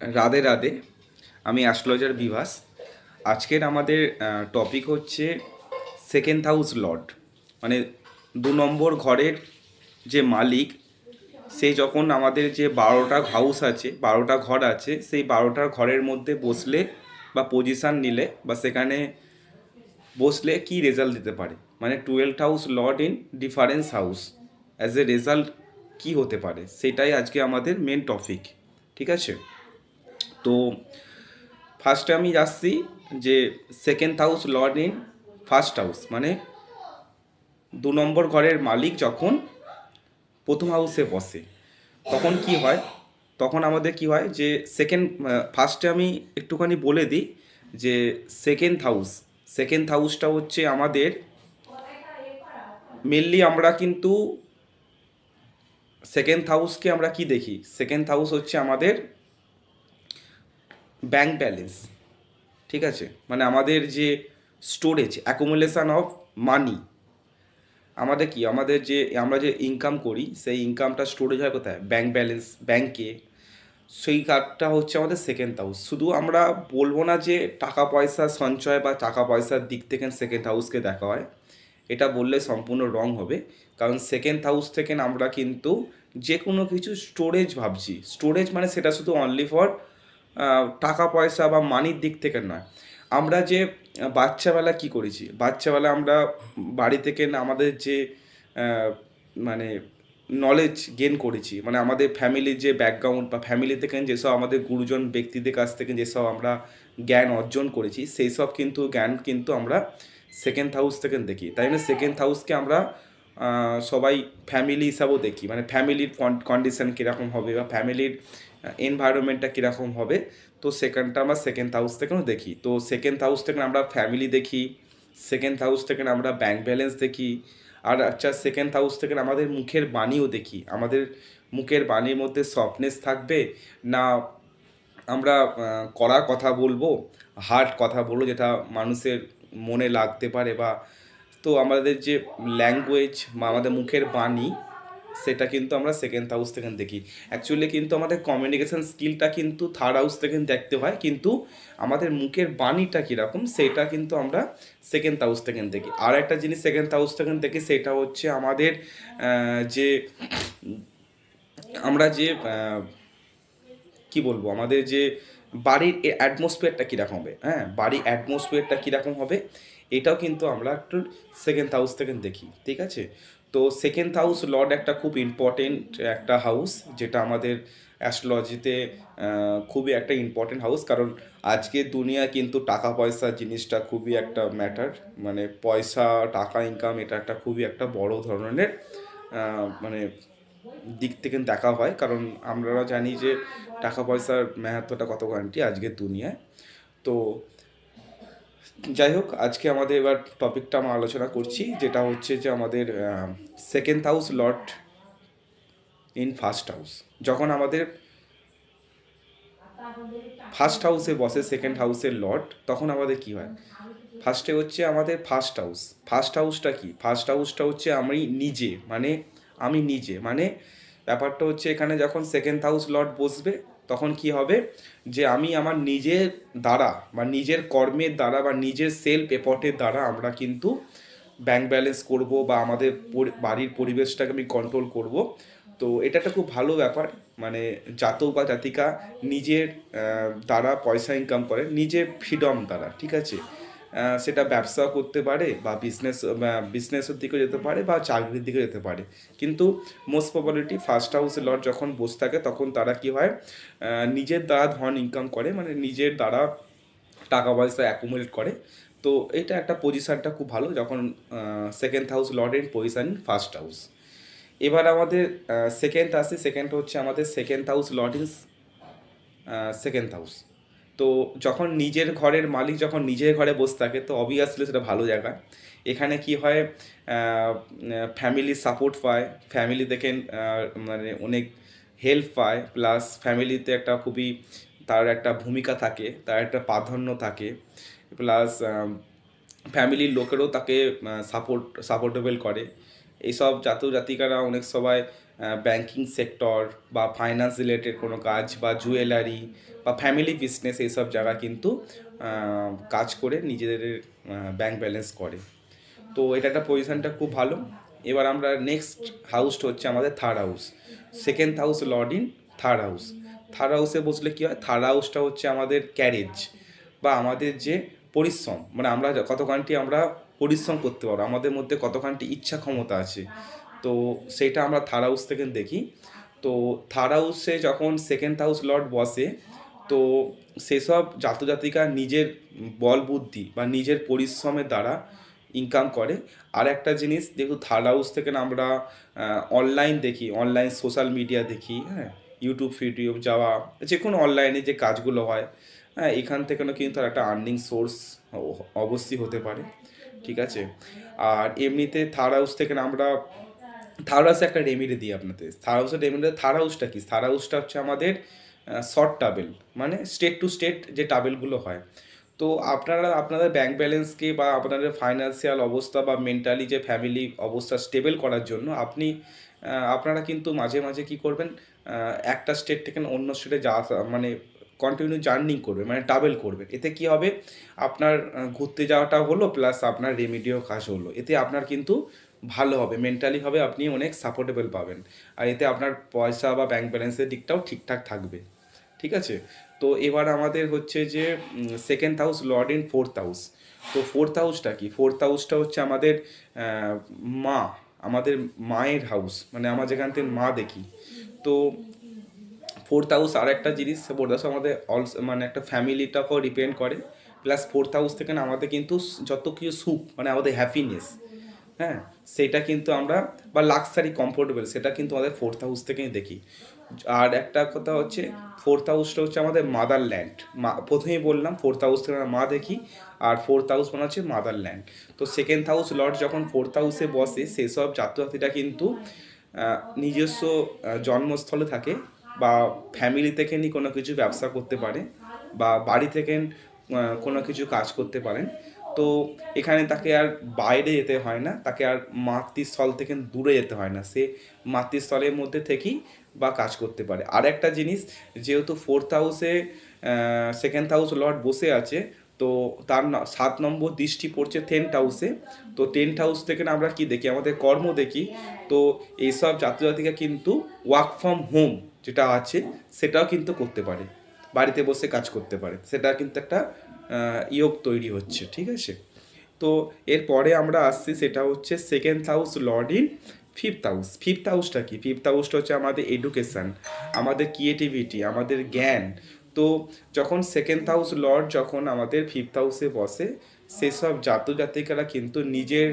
রাধে রাধে। আমি অ্যাস্ট্রোলজার বিভাস। আজকের আমাদের টপিক হচ্ছে সেকেন্ড হাউস লর্ড, মানে 2 নম্বর ঘরের যে মালিক, সে যখন আমাদের যে 12টা হাউস আছে, 12টা ঘর আছে, সেই 12টার ঘরের মধ্যে বসলে বা পজিশান নিলে বা সেখানে বসলে কি রেজাল্ট দিতে পারে, মানে 12th house lord in difference house, as a result কী হতে পারে, সেটাই আজকে আমাদের মেন টপিক। ঠিক আছে? তো ফার্স্টে আমি যাচ্ছি যে second house lord in first house, মানে 2 নম্বর ঘরের মালিক যখন প্রথম হাউসে বসে তখন কি হয়, তখন আমাদের কি হয় যে ফার্স্টে আমি একটুখানি বলে দিই যে সেকেন্ড হাউসটা হচ্ছে আমাদের মেনলি আমরা কিন্তু সেকেন্ড হাউসকে আমরা কি দেখি, সেকেন্ড হাউস হচ্ছে আমাদের ব্যাংক ব্যালেন্স। ঠিক আছে? মানে আমাদের যে স্টোরেজ, অ্যাকুমুলেশন অফ মানি, আমাদের কি, আমাদের যে আমরা যে ইনকাম করি সেই ইনকামটা স্টোরেজ হয় কোথায়? ব্যাংক ব্যালেন্স, ব্যাংকে। সেই কার্ডটা হচ্ছে আমাদের সেকেন্ড হাউস। শুধু আমরা বলবো না যে টাকা পয়সা সঞ্চয় বা টাকা পয়সার দিক থেকে সেকেন্ড হাউসকে দেখা হয়, এটা বললে সম্পূর্ণ রং হবে। কারণ সেকেন্ড হাউস থেকে আমরা কিন্তু যে কোনো কিছু স্টোরেজ ভাবছি। স্টোরেজ মানে সেটা শুধু অনলি ফর টাকা পয়সা বা মানির দিক থেকে নয়। আমরা যে বাচ্চাবেলা কী করেছি, বাচ্চাবেলা আমরা বাড়ি থেকে না আমাদের যে আহ, মানে নলেজ গেন করেছি, মানে আমাদের ফ্যামিলির যে ব্যাকগ্রাউন্ড বা ফ্যামিলি থেকে যেসব আমাদের গুরুজন ব্যক্তিদের কাছ থেকে যেসব আমরা জ্ঞান অর্জন করেছি, সেই সব কিন্তু জ্ঞান কিন্তু আমরা সেকেন্ড হাউস থেকে দেখি। তাই জন্য সেকেন্ড হাউসকে আমরা সবাই ফ্যামিলি হিসাবেও দেখি, মানে ফ্যামিলির কন্ডিশন কীরকম হবে বা ফ্যামিলির এনভায়রনমেন্টটা কীরকম হবে, তো সেখানটা আমরা সেকেন্ড হাউস থেকেও দেখি। তো সেকেন্ড হাউস থেকে আমরা ফ্যামিলি দেখি, সেকেন্ড হাউস থেকে আমরা ব্যাংক ব্যালেন্স দেখি, আর আচ্ছা সেকেন্ড হাউস থেকে আমাদের মুখের বাণীও দেখি। আমাদের মুখের বাণীর মধ্যে সফটনেস থাকবে না, আমরা কড়া কথা বলবো, হার্ড কথা বলবো যেটা মানুষের মনে লাগতে পারে, বা তো আমাদের যে ল্যাঙ্গুয়েজ বা আমাদের মুখের বাণী, সেটা কিন্তু আমরা সেকেন্ড হাউস থেকে দেখি। অ্যাকচুয়ালি কিন্তু আমাদের কমিউনিকেশান স্কিলটা কিন্তু থার্ড হাউস থেকে দেখতে হয়, কিন্তু আমাদের মুখের বাণীটা কীরকম সেটা কিন্তু আমরা সেকেন্ড হাউস থেকে দেখি। আর একটা জিনিস সেকেন্ড হাউস থেকে দেখি, সেটা হচ্ছে আমাদের যে আমরা যে কি বলবো, আমাদের যে বাড়ির অ্যাটমসফিয়ারটা কীরকম হবে, হ্যাঁ, বাড়ির অ্যাটমসফিয়ারটা কীরকম হবে, এটাও কিন্তু আমরা একটু সেকেন্ড হাউস থেকে দেখি। ঠিক আছে? তো সেকেন্ড হাউস লর্ড একটা খুব ইম্পর্টেন্ট একটা হাউস, যেটা আমাদের অ্যাস্ট্রোলজিতে খুবই একটা ইম্পর্টেন্ট হাউস। কারণ আজকের দুনিয়া কিন্তু টাকা পয়সা জিনিসটা খুবই একটা ম্যাটার, মানে পয়সা, টাকা ইনকাম, এটা একটা খুবই একটা বড় ধরনের মানে দিক থেকে দেখা হয়। কারণ আমরা জানি যে টাকা পয়সার মাহাত্ম্যটা কত গ্যারান্টি আজকের দুনিয়ায়। তো যাই হোক, আজকে আমাদের এবার টপিকটা আমরা আলোচনা করছি, যেটা হচ্ছে যে আমাদের second house lord in first house. যখন আমাদের ফার্স্ট হাউসে বসে সেকেন্ড হাউসের লর্ড, তখন আমাদের কি হয়? ফার্স্টে হচ্ছে আমাদের ফার্স্ট হাউস। ফার্স্ট হাউসটা কি? ফার্স্ট হাউসটা হচ্ছে আমি নিজে মানে ব্যাপারটা হচ্ছে এখানে যখন সেকেন্ড হাউস লর্ড বসবে, তখন কি হবে যে আমি আমার নিজের দ্বারা বা নিজের কর্মের দ্বারা বা নিজের সেলফ এফর্টের দ্বারা আমরা কিন্তু ব্যাংক ব্যালেন্স করব বা আমাদের বাড়ির পরিবেশটাকে আমি কন্ট্রোল করব। তো এটা একটা খুব ভালো ব্যাপার। মানে জাতক বা জাতিকা নিজের দ্বারা পয়সা ইনকাম করে নিজের ফ্রিডম দ্বারা। ঠিক আছে? সেটা ব্যবসা করতে পারে বা বিজনেসের দিকে যেতে পারে বা চাকরির দিকে যেতে পারে। কিন্তু মোস্ট প্রবাবিলিটি ফার্স্ট হাউসে লর্ড যখন বসে থাকে, তখন তারা কি হয়, নিজের দ্বারা ধন ইনকাম করে, মানে নিজের দ্বারা টাকা পয়সা অ্যাকুমুলেট করে। তো এটা একটা পজিশানটা খুব ভালো, যখন second house lord in position in first house. এবার আমাদের সেকেন্ড আসে, সেকেন্ড হচ্ছে আমাদের second house lord in second house. তো যখন নিজের ঘরের মালিক যখন নিজের ঘরে বসে থাকে, তো অবভিয়াসলি সেটা ভালো জায়গা। এখানে কি হয়, ফ্যামিলি সাপোর্ট পায়, ফ্যামিলি থেকে মানে অনেক হেল্প পায়, প্লাস ফ্যামিলিতে একটা খুবই তার একটা ভূমিকা থাকে, তার একটা প্রাধান্য থাকে, প্লাস ফ্যামিলির লোকেরও তাকে সাপোর্টেবল করে। এইসব জাতীয় জাতিকারা অনেক সময় ব্যাংকিং সেক্টর বা ফাইন্যান্স রিলেটেড কোনো কাজ বা জুয়েলারি বা ফ্যামিলি বিজনেস এইসব জায়গা কিন্তু কাজ করে নিজেদের ব্যাংক ব্যালেন্স করে। তো এটা একটা পজিশনটা খুব ভালো। এবার আমরা নেক্সট হাউসটা হচ্ছে আমাদের third house. Second house lord in third house. Third হাউসে বসলে কী হয়, থার্ড হাউসটা হচ্ছে আমাদের ক্যারেজ বা আমাদের যে পরিশ্রম, মানে আমরা কতখানটি আমরা পরিশ্রম করতে পারবো, আমাদের মধ্যে কতখানটি ইচ্ছা ক্ষমতা আছে, তো সেইটা আমরা থার্ড হাউস থেকে দেখি। তো থার্ড হাউসে যখন সেকেন্ড হাউস লর্ড বসে, তো সেসব জাতজাতিকা নিজের বল বুদ্ধি বা নিজের পরিশ্রমের দ্বারা ইনকাম করে। আর একটা জিনিস, যেহেতু থার্ড হাউস থেকে না আমরা অনলাইন দেখি, অনলাইন সোশ্যাল মিডিয়া দেখি, হ্যাঁ, ইউটিউব ফিউটিউব যাওয়া, যে কোনো অনলাইনে যে কাজগুলো হয়, হ্যাঁ, এখান থেকেও কিন্তু তার একটা আর্নিং সোর্স অবশ্যই হতে পারে, ঠিক আছে। আর এমনিতে থার্ড হাউস থেকে না আমরা থার্ড হাউসে একটা রেমেডি দিই আপনাদের। থার্ড হাউসের রেমেডি, থার্ড হাউসটা কি, থার্ড হাউসটা হচ্ছে আমাদের শর্ট টাবেল, মানে স্টেট টু স্টেট যে টাবেলগুলো হয়। তো আপনারা আপনাদের ব্যাংক ব্যালেন্সকে বা আপনাদের ফাইন্যান্সিয়াল অবস্থা বা মেন্টালি যে ফ্যামিলি অবস্থা স্টেবল করার জন্য আপনি আপনারা কিন্তু মাঝে মাঝে কী করবেন, একটা স্টেট থেকে অন্য স্টেটে যাওয়া, মানে কন্টিনিউ জার্নি করবে, মানে ট্রাভেল করবে। এতে কি হবে, আপনার ঘুরতে যাওয়াটা হলো, প্লাস আপনার রেমিডিও কাজ হলো। এতে আপনার কিন্তু ভালো হবে, মেন্টালি হবে, আপনি অনেক সাপোর্টেবল পাবেন। আর এতে আপনার পয়সা বা ব্যাংক ব্যালেন্সের দিকটাও ঠিকঠাক থাকবে, ঠিক আছে। তো এবার আমাদের হচ্ছে যে second house lord in fourth house. তো ফোর্থ হাউসটা কি, ফোর্থ হাউসটা হচ্ছে আমাদের মা, আমাদের মায়ের হাউস, মানে আমরা যেখান থেকে মা দেখি। তো ফোর্থ হাউস আর একটা জিনিস, ফোর্থ হাউস আমাদের মানে একটা ফ্যামিলিটাকেও ডিপেন্ড করে। প্লাস ফোর্থ হাউস থেকে না আমাদের কিন্তু যত কিছু সুখ, মানে আমাদের হ্যাপিনেস, হ্যাঁ, সেটা কিন্তু আমরা, বা লাক্সারি কমফোর্টেবল, সেটা কিন্তু আমাদের ফোর্থ হাউস থেকেই দেখি। আর একটা কথা হচ্ছে, ফোর্থ হাউসটা হচ্ছে আমাদের মাদারল্যান্ড। প্রথমেই বললাম ফোর্থ হাউস থেকে আমরা মা দেখি, আর ফোর্থ হাউস মানে হচ্ছে মাদারল্যান্ড। তো সেকেন্ড হাউস লর্ড যখন ফোর্থ হাউসে বসে, সেসব ছাত্রছাত্রীরা কিন্তু নিজস্ব জন্মস্থলে থাকে, বা ফ্যামিলি থেকে নিয়ে কোনো কিছু ব্যবসা করতে পারে, বা বাড়ি থেকে কোনো কিছু কাজ করতে পারেন। তো এখানে তাকে আর বাইরে যেতে হয় না, তাকে আর মাতৃস্থল থেকে দূরে যেতে হয় না, সে মাতৃস্থলের মধ্যে থেকেই বা কাজ করতে পারে। আর একটা জিনিস, যেহেতু ফোর্থ হাউসে সেকেন্ড হাউস লর্ড বসে আছে, তো তার 7 নম্বর দৃষ্টি পড়ছে 10th হাউসে। তো 10th হাউস থেকে না আমরা কি দেখি, আমাদের কর্ম দেখি। তো এইসব ছাত্রছাত্রীরা কিন্তু ওয়ার্ক ফ্রম হোম যেটা আছে সেটাও কিন্তু করতে পারে, বাড়িতে বসে কাজ করতে পারে, সেটা কিন্তু একটা ইয়োগ তৈরি হচ্ছে, ঠিক আছে। তো এরপরে আমরা আসছি, সেটা হচ্ছে second house lord in fifth house. Fifth হাউসটা কি, ফিফথ হাউসটা হচ্ছে আমাদের এডুকেশান, আমাদের ক্রিয়েটিভিটি, আমাদের জ্ঞান। তো যখন সেকেন্ড হাউস লর্ড যখন আমাদের ফিফথ হাউসে বসে, সেসব জাতজাতিকারা কিন্তু নিজের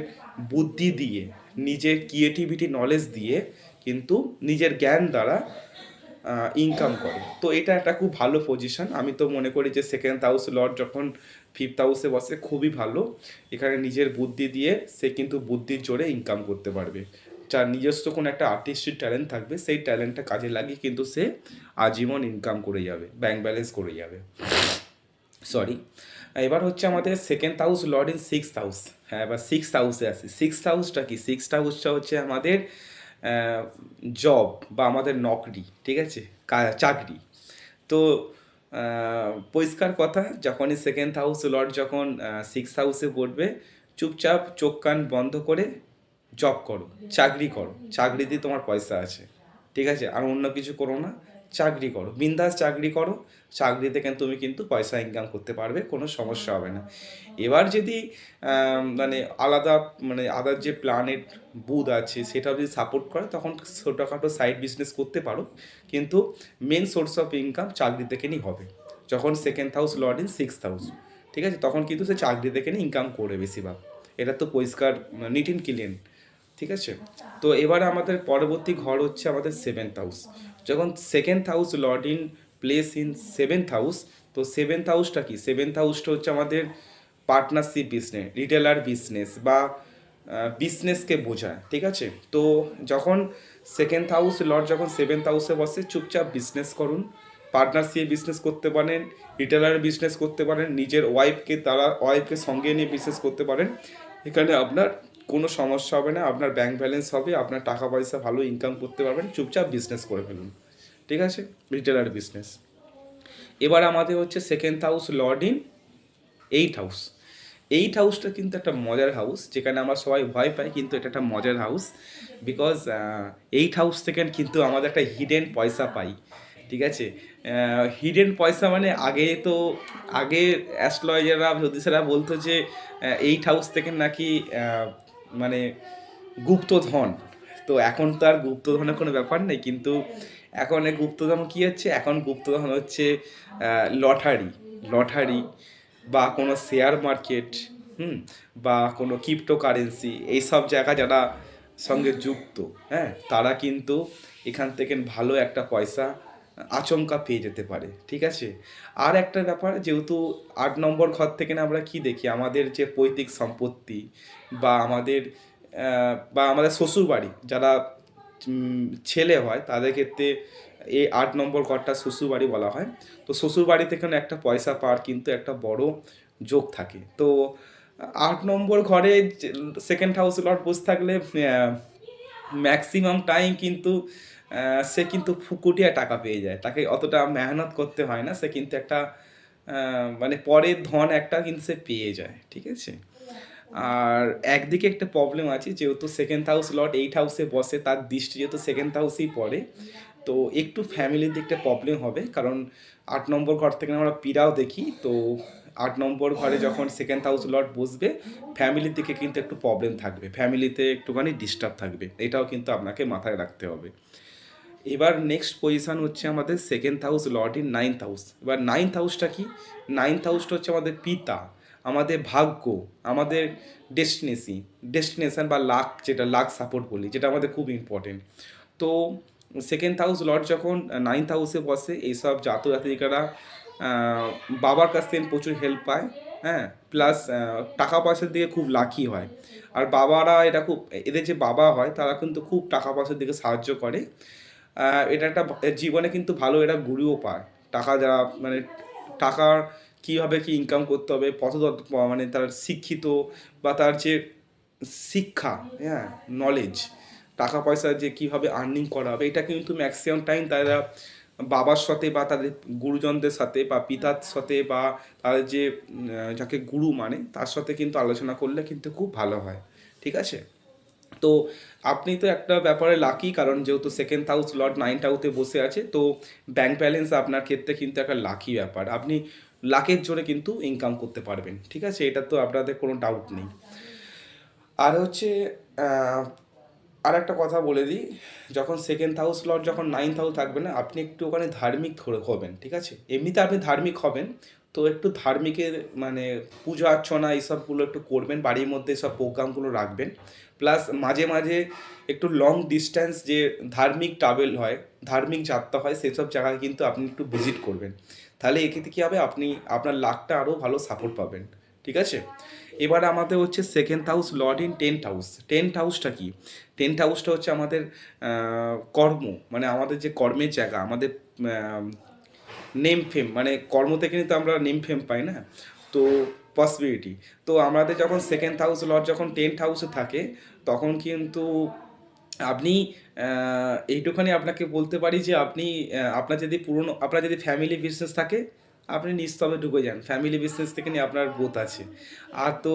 বুদ্ধি দিয়ে, নিজের ক্রিয়েটিভিটি নলেজ দিয়ে কিন্তু নিজের জ্ঞান দ্বারা ইনকাম করে। তো এটা একটা খুব ভালো পজিশন। আমি তো মনে করি যে সেকেন্ড হাউস লর্ড যখন ফিফথ হাউসে বসে খুবই ভালো। এখানে নিজের বুদ্ধি দিয়ে সে কিন্তু বুদ্ধির জোরে ইনকাম করতে পারবে। যার নিজস্ব কোনো একটা আর্টিস্টিক ট্যালেন্ট থাকবে, সেই ট্যালেন্টটা কাজে লাগিয়ে কিন্তু সে আজীবন ইনকাম করে যাবে, ব্যাংক ব্যালেন্স করে যাবে। সরি, এবার হচ্ছে আমাদের second house lord in sixth house. হ্যাঁ, এবার সিক্সথ হাউসে আসি। সিক্সথ হাউসটা কি, সিক্সথ হাউসটা হচ্ছে আমাদের জব বা আমাদের নকরি, ঠিক আছে, চাকরি। তো পরিষ্কার কথা, যখনই সেকেন্ড হাউস লর্ড যখন সিক্স হাউসে পড়বে, চুপচাপ চোখ কান বন্ধ করে জব করো, চাকরি করো, চাকরিতে তোমার পয়সা আছে, ঠিক আছে। আর অন্য কিছু করো না, চাকরি করো, বিন্দাস চাকরি করো, চাকরি থেকে তুমি কিন্তু পয়সা ইনকাম করতে পারবে, কোনো সমস্যা হবে না। এবার যদি মানে আলাদা, মানে আদার যে প্ল্যানেট বুধ আছে সেটাও যদি সাপোর্ট করে, তখন ছোটোখাটো সাইড বিজনেস করতে পারো, কিন্তু মেন সোর্স অফ ইনকাম চাকরি থেকে নিয়ে হবে। যখন second house lord in sixth house, ঠিক আছে, তখন কিন্তু সে চাকরি থেকে নিয়ে ইনকাম করে বেশিরভাগ। এটা তো পরিষ্কার, নিট ইন ক্লিন, ঠিক আছে। তো এবারে আমাদের পরবর্তী ঘর হচ্ছে আমাদের সেভেন্থ হাউস। যখন second house lord in place in seventh house, তো সেভেন্থ হাউসটা কি, সেভেন্থ হাউসটা হচ্ছে আমাদের পার্টনারশিপ বিজনেস, রিটেলার বিজনেস বা বিজনেসকে বোঝায়, ঠিক আছে। তো যখন সেকেন্ড হাউস লর্ড যখন সেভেন্থ হাউসে বসে, চুপচাপ বিজনেস করুন, পার্টনারশিপ বিজনেস করতে পারেন, রিটেলার বিজনেস করতে পারেন, নিজের ওয়াইফকে সঙ্গে নিয়ে বিজনেস করতে পারেন। এখানে আপনার কোনো সমস্যা হবে না, আপনার ব্যাংক ব্যালেন্স হবে, আপনার টাকা পয়সা ভালো ইনকাম করতে পারবেন, চুপচাপ বিজনেস করে ফেলুন, ঠিক আছে, রিটেলার বিজনেস। এবার আমাদের হচ্ছে second house lord in 8 house. 8 হাউসটা কিন্তু একটা মজার হাউস, যেখানে আমরা সবাই ভয় পাই, কিন্তু এটা একটা মজার হাউস। বিকজ 8 হাউস থেকে কিন্তু আমাদের একটা হিডেন পয়সা পাই, ঠিক আছে। হিডেন পয়সা মানে আগে অ্যাস্ট্রোলজাররা জ্যোতিষেরা বলতো যে 8 হাউস থেকে নাকি মানে গুপ্তধন। তো এখন তো আর গুপ্তধনের কোনো ব্যাপার নেই, কিন্তু এখন এই গুপ্তধন কী হচ্ছে, এখন গুপ্তধন হচ্ছে লটারি, লটারি বা কোনো শেয়ার মার্কেট, বা কোনো ক্রিপ্টোকারেন্সি, এইসব জায়গা যারা সঙ্গে যুক্ত, হ্যাঁ, তারা কিন্তু এখান থেকে ভালো একটা পয়সা আচমকা পেয়ে যেতে পারে, ঠিক আছে। আর একটা ব্যাপার, যেহেতু 8 নম্বর ঘর থেকে না আমরা কি দেখি, আমাদের যে পৈতৃক সম্পত্তি বা আমাদের শ্বশুরবাড়ি যারা ছেলে হয় তাদের ক্ষেত্রে এই 8 নম্বর ঘরটা শ্বশুরবাড়ি বলা হয়। তো শ্বশুরবাড়ি থেকে একটা পয়সা পাওয়ার কিন্তু একটা বড় যোগ থাকে। তো 8 নম্বর ঘরে সেকেন্ড হাউস লট বসে থাকলে ম্যাক্সিমাম টাইম কিন্তু সে কিন্তু ফুকুটিয়া টাকা পেয়ে যায়, তাকে অতটা মেহনত করতে হয় না, সে কিন্তু একটা মানে পরের ধন একটা কিন্তু সে পেয়ে যায়, ঠিক আছে। আর একদিকে একটা প্রবলেম আছে, যেহেতু সেকেন্ড হাউস লট 8 হাউসে বসে, তার দৃষ্টি যেহেতু সেকেন্ড হাউসেই পড়ে, তো একটু ফ্যামিলির দিকটা প্রবলেম হবে, কারণ 8 নম্বর ঘর থেকে আমরা পীড়াও দেখি। তো 8 নম্বর ঘরে যখন সেকেন্ড হাউস লট বসবে, ফ্যামিলির দিকে কিন্তু একটু প্রবলেম থাকবে, ফ্যামিলিতে একটুখানি ডিস্টার্ব থাকবে, এটাও কিন্তু আপনাকে মাথায় রাখতে হবে। এবার নেক্সট পজিশান হচ্ছে আমাদের second house lord in 9th house. এবার 9th হাউসটা কি, 9th হাউসটা হচ্ছে আমাদের পিতা, আমাদের ভাগ্য, আমাদের ডেস্টিনেশন বা লাক, যেটা লাক সাপোর্ট বলি, যেটা আমাদের খুব ইম্পর্টেন্ট। তো সেকেন্ড হাউস লর্ড যখন 9th হাউসে বসে, এইসব জাতজাতিকারা বাবার কাছ থেকে প্রচুর হেল্প পায়, হ্যাঁ, প্লাস টাকা পয়সার দিকে খুব লাকি হয়। আর বাবারা এটা খুব, এদের যে বাবা হয় তারা কিন্তু খুব টাকা পয়সার দিকে সাহায্য করে। এটা একটা জীবনে কিন্তু ভালো এরা গুরুও পায়, টাকা যারা মানে টাকার কীভাবে কি ইনকাম করতে হবে, মানে তার শিক্ষিত বা তার যে শিক্ষা, হ্যাঁ, নলেজ, টাকা পয়সা যে কীভাবে আর্নিং করা হবে, এটা কিন্তু ম্যাক্সিমাম টাইম তারা বাবার সাথে বা তাদের গুরুজনদের সাথে বা পিতার সাথে বা তাদের যে যাকে গুরু মানে তার সাথে কিন্তু আলোচনা করলে কিন্তু খুব ভালো হয়, ঠিক আছে। তো আপনি তো একটা ব্যাপারে লাকি, কারণ যেহেতু সেকেন্ড হাউস লর্ড 9th হাউসে বসে আছে, তো ব্যাংক ব্যালেন্স আপনার ক্ষেত্রে কিন্তু একটা লাকি ব্যাপার, আপনি লাকের জোরে কিন্তু ইনকাম করতে পারবেন, ঠিক আছে, এটা তো আপনাদের কোনো ডাউট নেই। আর হচ্ছে আর একটা কথা বলে দিই, যখন সেকেন্ড হাউস লর্ড যখন 9th হাউস থাকবে না, আপনি একটু ওখানে ধার্মিক হবেন, ঠিক আছে, এমনিতে আপনি ধার্মিক হবেন, তো একটু ধার্মিকের মানে পূজা অর্চনা এইসবগুলো একটু করবেন, বাড়ির মধ্যে সব প্রোগ্রামগুলো রাখবেন, প্লাস মাঝে মাঝে একটু লং ডিস্ট্যান্স যে ধার্মিক ট্রাভেল হয়, ধার্মিক যাত্রা হয়, সেসব জায়গায় কিন্তু আপনি একটু ভিজিট করবেন, তাহলে এক্ষেত্রে কী হবে, আপনি আপনার লাকটা আরও ভালো সাপোর্ট পাবেন, ঠিক আছে। এবারে আমাদের হচ্ছে second house lord in 10th house. 10th হাউসটা কি, 10th হাউসটা হচ্ছে আমাদের কর্ম, মানে আমাদের যে কর্মের জায়গা, আমাদের নেম ফেম, মানে কর্ম থেকে কিন্তু আমরা নেম ফেম পাই না, তো পসিবিলিটি। তো আমাদের যখন সেকেন্ড হাউস লর্ড যখন 10th হাউসে থাকে, তখন কিন্তু আপনি এইটুখানি আপনাকে বলতে পারি যে আপনি আপনার যদি ফ্যামিলি বিজনেস থাকে, আপনি নিস্তবে ঢুকে যান, ফ্যামিলি বিজনেস থেকে নিয়ে আপনার গ্রোথ আছে। আর তো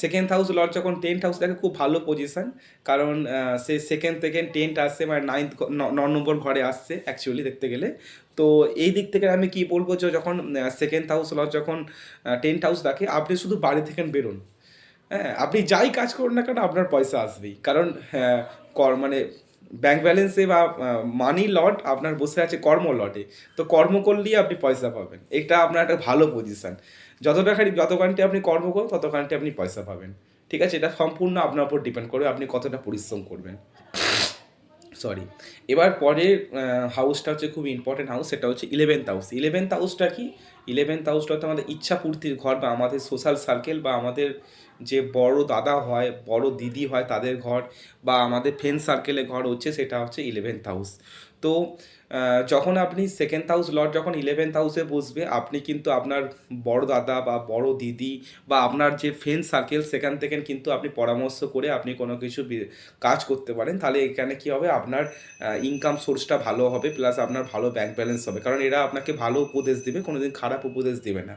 সেকেন্ড হাউস লর্ড যখন 10th হাউস থাকে, খুব ভালো পজিশান, কারণ সে সেকেন্ড থেকে 10th আসছে, মানে 9 নম্বর ঘরে আসছে অ্যাকচুয়ালি দেখতে গেলে। তো এই দিক থেকে আমি কি বলবো, যে যখন সেকেন্ড হাউস লর্ড যখন 10th হাউস থাকে, আপনি শুধু বাড়ি থেকে বেরোন, হ্যাঁ, আপনি যাই কাজ করুন না কেন আপনার পয়সা আসবেই, কারণ মানে ব্যাংক ব্যালেন্সে বা মানি লট আপনার বসে আছে কর্ম লটে, তো কর্ম করলেই আপনি পয়সা পাবেন, এটা আপনার একটা ভালো পজিশান, যতখানটি আপনি কর্ম করুন ততখানটি আপনি পয়সা পাবেন, ঠিক আছে, এটা সম্পূর্ণ আপনার উপর ডিপেন্ড করবে আপনি কতটা পরিশ্রম করবেন। সরি। এবার পরের হাউসটা হচ্ছে খুব ইম্পর্টেন্ট হাউস, সেটা হচ্ছে 11th হাউস। 11th হাউসটা কি, 11th হাউসটা হচ্ছে আমাদের ইচ্ছা পূর্তির ঘর, বা আমাদের সোশ্যাল সার্কেল, বা আমাদের যে বড় দাদা হয়, বড় দিদি হয় তাদের ঘর, বা আমাদের ফ্রেন্ড সার্কেলের ঘর হচ্ছে, সেটা হচ্ছে 11th হাউস। তো যখন আপনি সেকেন্ড হাউস লর্ড যখন 11th হাউসে বসবে, আপনি কিন্তু আপনার বড় দাদা বা বড় দিদি বা আপনার যে ফ্রেন্ড সার্কেল সেখান থেকে কিন্তু আপনি পরামর্শ করে আপনি কোনো কিছু কাজ করতে পারেন। তাহলে এখানে কী হবে, আপনার ইনকাম সোর্সটা ভালো হবে, প্লাস আপনার ভালো ব্যাংক ব্যালেন্স হবে, কারণ এরা আপনাকে ভালো উপদেশ দেবে, কোনো দিন খারাপ উপদেশ দেবে না।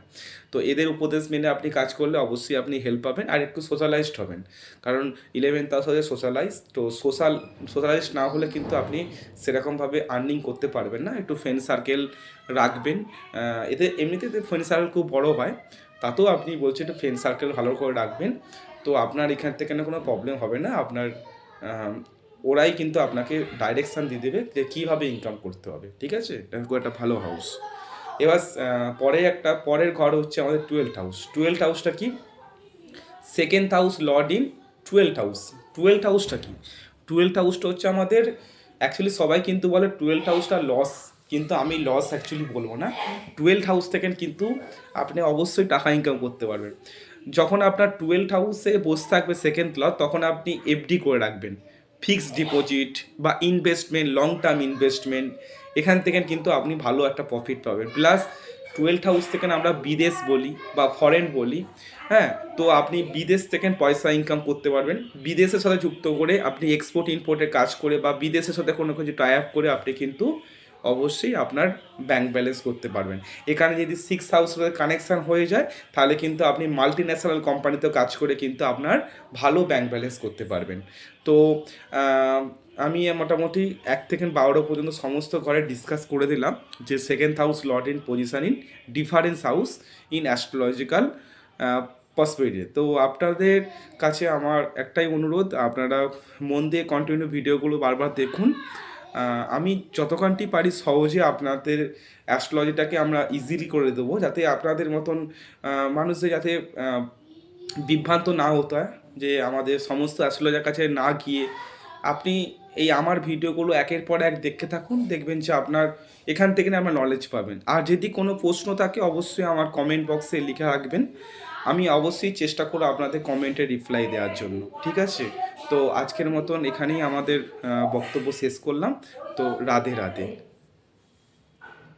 তো এদের উপদেশ মেনে আপনি কাজ করলে অবশ্যই আপনি হেল্প পাবেন আর একটু সোশ্যালাইজড হবেন, কারণ 11th হাউস হচ্ছে সোশ্যালাইজ। তো সোশ্যালাইজড না হলে কিন্তু আপনি সেরকমভাবে আর্নিং করতে পারবেন না। একটু ফ্রেন্ড সার্কেল রাখবেন, এতে এমনিতে ফ্রেন্ড সার্কেল খুব বড় হয়, তাতেও আপনি বলছেন একটু ফ্রেন্ড সার্কেল ভালো করে রাখবেন। তো আপনার এখান থেকে কোনো প্রবলেম হবে না, আপনার ওরাই কিন্তু আপনাকে ডাইরেকশান দিয়ে দেবে যে কীভাবে ইনকাম করতে হবে। ঠিক আছে, এটা একটা ভালো হাউস। এবার পরের ঘর হচ্ছে আমাদের 12th হাউস। 12th হাউসটা কি? Second house lord in 12th house. 12th হাউসটা কি? 12th হাউসটা হচ্ছে আমাদের, অ্যাকচুয়ালি সবাই কিন্তু বলে 12th হাউসটা লস, কিন্তু আমি লস অ্যাকচুয়ালি বলবো না। 12th হাউস থেকে কিন্তু আপনি অবশ্যই টাকা ইনকাম করতে পারবেন। যখন আপনার 12th হাউসে বসে থাকবে সেকেন্ড লর্ড, তখন আপনি এফডি করে রাখবেন, ফিক্সড ডিপোজিট বা ইনভেস্টমেন্ট, লং টার্ম ইনভেস্টমেন্ট, এখান থেকে কিন্তু আপনি ভালো একটা প্রফিট পাবেন। প্লাস 12th হাউস থেকে আমরা বিদেশ বলি বা ফরেন বলি, হ্যাঁ, তো আপনি বিদেশ থেকে পয়সা ইনকাম করতে পারবেন। বিদেশের সাথে যুক্ত করে আপনি এক্সপোর্ট ইম্পোর্টের কাজ করে বা বিদেশের সাথে কোনো কিছু টাই আপ করে আপনি কিন্তু অবশ্যই আপনার ব্যাংক ব্যালেন্স করতে পারবেন। এখানে যদি 6th হাউসের সাথে কানেকশান হয়ে যায়, তাহলে কিন্তু আপনি মাল্টি ন্যাশনাল কোম্পানিতেও কাজ করে কিন্তু আপনার ভালো ব্যাংক ব্যালেন্স করতে পারবেন। তো আমি মোটামুটি 1 থেকে 12 পর্যন্ত সমস্ত ঘরে ডিসকাস করে দিলাম যে second house lord in position in difference house in astrological possibility. তো আপনাদের কাছে আমার একটাই অনুরোধ, আপনারা মন দিয়ে কন্টিনিউ ভিডিওগুলো বারবার দেখুন। আমি যতখানটি পারি সহজে আপনাদের অ্যাস্ট্রোলজিটাকে আমরা ইজিলি করে দেবো, যাতে আপনাদের মতন মানুষদের যাতে বিভ্রান্ত না হতে হয়, যে আমাদের সমস্ত অ্যাস্ট্রোলজার কাছে না গিয়ে আপনি এই আমার ভিডিওগুলো একের পর এক দেখতে থাকুন, দেখবেন যে আপনার এখান থেকে আপনার নলেজ পাবেন। আর যদি কোনো প্রশ্ন থাকে অবশ্যই আমার কমেন্ট বক্সে লিখে রাখবেন, আমি অবশ্যই চেষ্টা করব আপনাদের কমেন্টে রিপ্লাই দেওয়ার জন্য। ঠিক আছে, তো আজকের মতন এখানেই আমাদের বক্তব্য শেষ করলাম। তো রাধে রাধে।